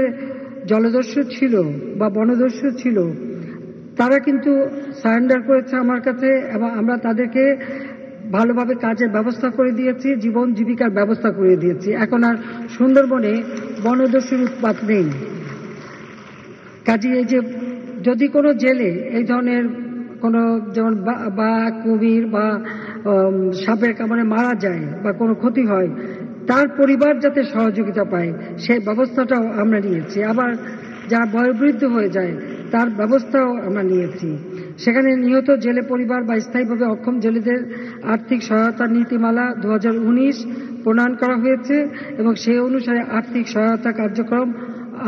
জলদস্যু ছিল বা বনদস্যু ছিল, তারা কিন্তু সারেন্ডার করেছে আমার কাছে এবং আমরা তাদেরকে ভালোভাবে কাজের ব্যবস্থা করে দিয়েছি, জীবন জীবিকার ব্যবস্থা করে দিয়েছি। এখন আর সুন্দরবনে বনদস্যুর উৎপাত নেই। কাজে এই যে যদি কোনো জেলে এই ধরনের কোনো যেমন বাঘ, কুমির বা সাপের কামড়ে মারা যায় বা কোনো ক্ষতি হয়, তার পরিবার যাতে সহযোগিতা পায় সেই ব্যবস্থাটাও আমরা নিয়েছি। আবার যারা বয়োবৃদ্ধ হয়ে যায় তার ব্যবস্থাও আমরা নিয়েছি। সেখানে নিহত জেলে পরিবার বা স্থায়ীভাবে অক্ষম জেলেদের আর্থিক সহায়তা নীতিমালা 2019 প্রণয়ন করা হয়েছে এবং সেই অনুসারে আর্থিক সহায়তা কার্যক্রম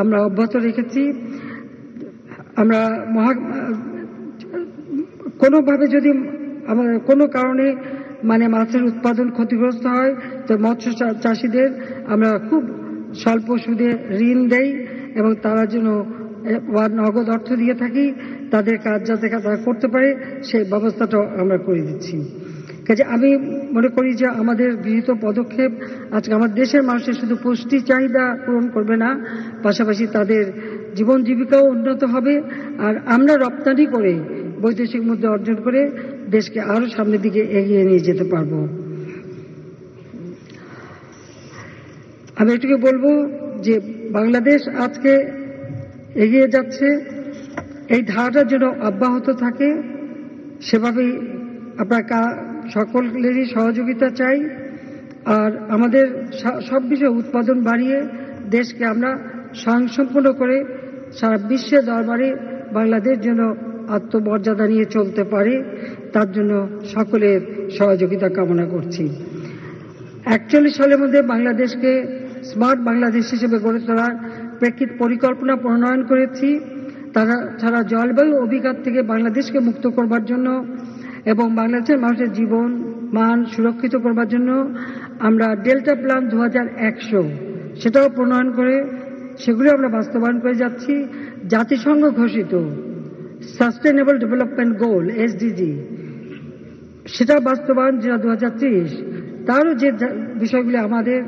আমরা অব্যাহত রেখেছি। আমরা কোনোভাবে যদি কোনো কারণে মাছের উৎপাদন ক্ষতিগ্রস্ত হয় তো মৎস্য চাষিদের আমরা খুব স্বল্প সুদে ঋণ দেই এবং তারা যেন নগদ অর্থ দিয়ে থাকি, তাদের কাজ যাতে তারা করতে পারে সেই ব্যবস্থাটাও আমরা করে দিচ্ছি। কাজে আমি মনে করি যে আমাদের গৃহীত পদক্ষেপ আজকে আমাদের দেশের মানুষের শুধু পুষ্টি চাহিদা পূরণ করবে না, পাশাপাশি তাদের জীবন জীবিকাও উন্নত হবে, আর আমরা রপ্তানি করে বৈদেশিক মুদ্রা অর্জন করে দেশকে আরো সামনের দিকে এগিয়ে নিয়ে যেতে পারবো। আমি এটুকু বলবো যে বাংলাদেশ আজকে এগিয়ে যাচ্ছে, এই ধারাটা যেন অব্যাহত থাকে, সেভাবেই আপনার সকলেরই সহযোগিতা চাই। আর আমাদের সব বিষয়ে উৎপাদন বাড়িয়ে দেশকে আমরা স্বয়ংসম্পূর্ণ করে সারা বিশ্বের দরবারে বাংলাদেশ যেন আত্মমর্যাদা নিয়ে চলতে পারে, তার জন্য সকলের সহযোগিতা কামনা করছি। 41 সালের মধ্যে বাংলাদেশকে স্মার্ট বাংলাদেশ হিসেবে গড়ে তোলার প্রেক্ষিত পরিকল্পনা প্রণয়ন করেছি। তারা ছাড়া জলবায়ু অভিঘাত থেকে বাংলাদেশকে মুক্ত করবার জন্য এবং বাংলাদেশের মানুষের জীবন মান সুরক্ষিত করবার জন্য আমরা ডেল্টা প্ল্যান 2100 সেটাও প্রণয়ন করে সেগুলো আমরা বাস্তবায়ন করে যাচ্ছি। জাতিসংঘ ঘোষিত সাস্টেনেবল ডেভেলপমেন্ট গোল SDG সেটা বাস্তবায়ন যেটা 2030, তারও যে বিষয়গুলি আমাদের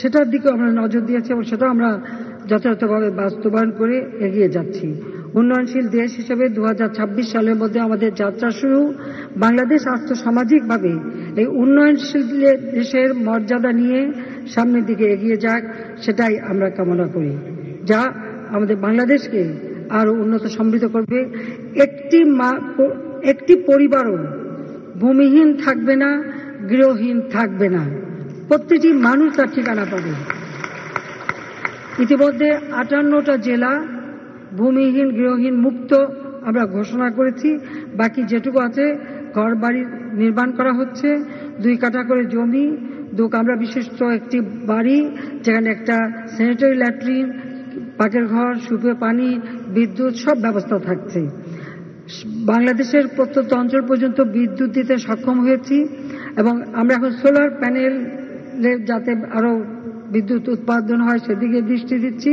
সেটার দিকেও আমরা নজর দিয়েছি এবং সেটা আমরা যথাযথভাবে বাস্তবায়ন করে এগিয়ে যাচ্ছি। উন্নয়নশীল দেশ হিসেবে 2026 সালের মধ্যে আমাদের যাত্রা শুরু। বাংলাদেশ আর্থসামাজিকভাবে এই উন্নয়নশীল দেশের মর্যাদা নিয়ে সামনের দিকে এগিয়ে যাক, সেটাই আমরা কামনা করি, যা আমাদের বাংলাদেশকে আরো উন্নত সমৃদ্ধ করবে। একটি পরিবারও ভূমিহীন থাকবে না, গৃহহীন থাকবে না, প্রত্যেকটি মানুষ তার ঠিকানা পাবে। ইতিমধ্যে 58টা জেলা ভূমিহীন গৃহহীন মুক্ত আমরা ঘোষণা করেছি। বাকি যেটুকু আছে ঘর বাড়ি নির্মাণ করা হচ্ছে। 2 কাঠা করে জমি, 2 কামরা বিশিষ্ট একটি বাড়ি, যেখানে একটা স্যানিটারি ল্যাট্রিন, পাকের ঘর, সুপে পানি, বিদ্যুৎ সব ব্যবস্থা থাকছে। বাংলাদেশের প্রত্যন্ত অঞ্চল পর্যন্ত বিদ্যুৎ দিতে সক্ষম হয়েছি এবং আমরা এখন সোলার প্যানেল যাতে আরো বিদ্যুৎ উৎপাদন হয় সেদিকে দৃষ্টি দিচ্ছি,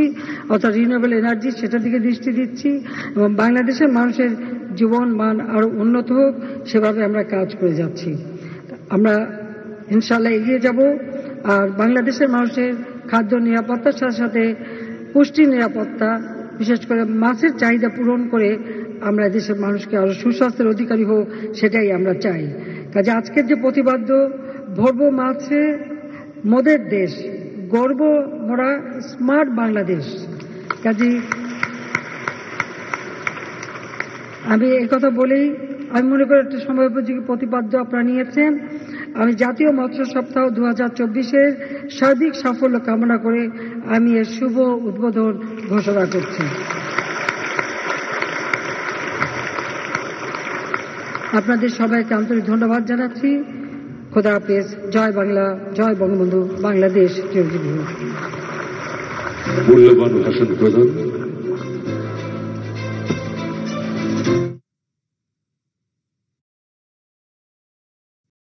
অর্থাৎ রিনিউয়েবল এনার্জি সেটার দিকে দৃষ্টি দিচ্ছি এবং বাংলাদেশের মানুষের জীবন মান আরো উন্নত হোক সেভাবে আমরা কাজ করে যাচ্ছি। আমরা ইনশাআল্লাহ এগিয়ে যাব। আর বাংলাদেশের মানুষের খাদ্য নিরাপত্তার সাথে সাথে পুষ্টি নিরাপত্তা, বিশেষ করে মাছের চাহিদা পূরণ করে আমরা দেশের মানুষকে আরো সুস্বাস্থ্যের অধিকারী হোক, সেটাই আমরা চাই। কাজে আজকের যে প্রতিপাদ্য ভরবো মাছে মোদের দেশ, গর্ব মোরা স্মার্ট বাংলাদেশ, কাজে আমি এই কথা বলেই আমি মনে করি একটা সময় উপযোগী প্রতিপাদ্য আপনারা নিয়েছেন। আমি জাতীয় মৎস্য সপ্তাহ 2024-এর সার্বিক সাফল্য কামনা করে আমি এর শুভ উদ্বোধন ঘোষণা করছি। আপনাদের সবাইকে আন্তরিক ধন্যবাদ জানাচ্ছি। খোদা হাফেজ। জয় বাংলা, জয় বঙ্গবন্ধু, বাংলাদেশ চিরজীবী হোক। মূল্যবান ভাষণ প্রদান